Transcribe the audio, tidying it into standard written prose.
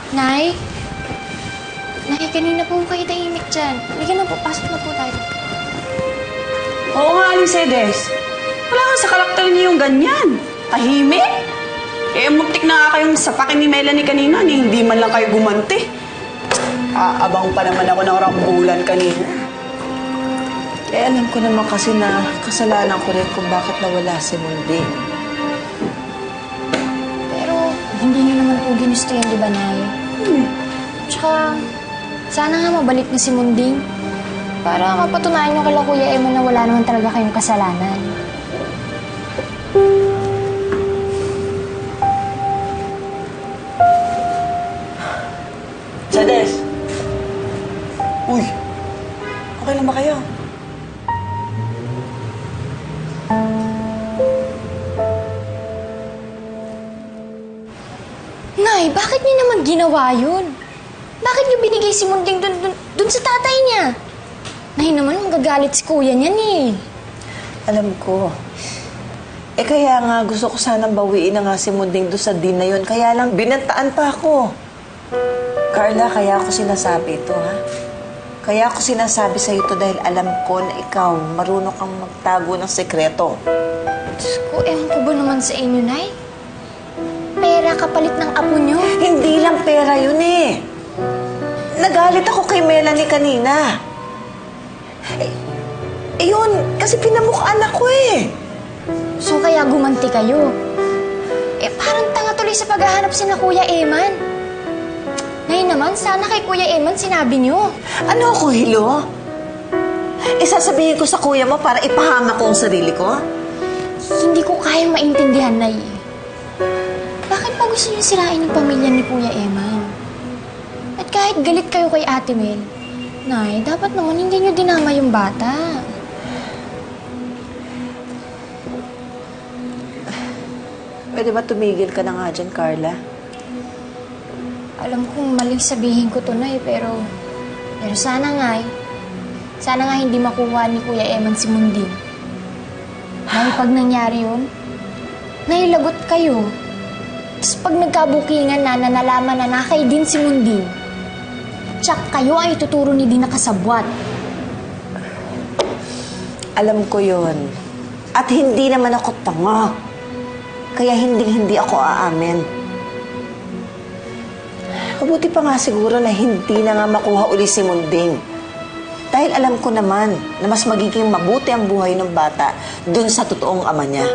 Nay? Nay, kanina po kayo tahimik dyan. Halika na po, pasok na po tayo. Oo nga, Alicedes. Wala ka sa karakter niyo yung ganyan. Tahimik. Muntik na nga kayong sapakin ni Melanie kanina, hindi man lang kayo gumanti. Aabang pa naman ako ng rambulan kanina. Alam ko naman kasi na kasalanan ko rin kung bakit nawala si Mundi. Pero hindi niyo naman po ginusto yan, di ba, Nay? Tsaka, sana nga mabalik na si Munding. Para mapatunayan niyo kala Kuya Emon na wala naman talaga kayong kasalanan. Sades! Uy! Okay lang ba kayo? Nay, bakit niyo naman ginawa yun? Bakit niyo binigay si Munding dun sa tatay niya? Nay naman, magagalit si kuya niyan eh. Alam ko. Kaya nga gusto ko sanang bawiin na nga si Munding doon sa din na yun. Kaya lang, binantaan pa ako. Carla, kaya ako sinasabi ito, ha? Kaya ako sinasabi sa'yo ito dahil alam ko na ikaw marunong kang magtago ng sekreto. Diyos ko, ewan ko ba naman sa inyo, Nay? Pera kapalit ng apo niyo? Hindi lang pera yun eh. Nagalit ako kay Melanie kanina. Yun, kasi pinamukhaan ako eh. So kaya gumanti kayo? Parang tanga tuloy sa paghahanap si na Kuya Eman. Nay naman, sana kay Kuya Eman sinabi niyo. Ano ako, Hilo? Sasabihin ko sa kuya mo para ipahamak ko ang sarili ko? Hindi ko kayang maintindihan, Nay. Bakit pa gusto niyo sirain yung pamilya ni Kuya Eman? At kahit galit kayo kay Ate Mel, Nay, dapat naman hindi niyo dinama yung bata. Pwede ba tumigil ka na nga dyan, Carla? Alam kong maling sabihin ko to, Nay, pero sana nga hindi makuha ni Kuya Eman si Munding. Nay, pag nangyari yun, nailagot kayo. Tapos pag nagkabukingan na nalaman na nakay din si Munding, tsak kayo ay tuturo ni Dina kasabwat. Alam ko yon. At hindi naman ako tanga. Kaya hindi ako aamin. Mabuti pa nga siguro na hindi na nga makuha uli si Munding. Dahil alam ko naman na mas magiging mabuti ang buhay ng bata dun sa totoong ama niya.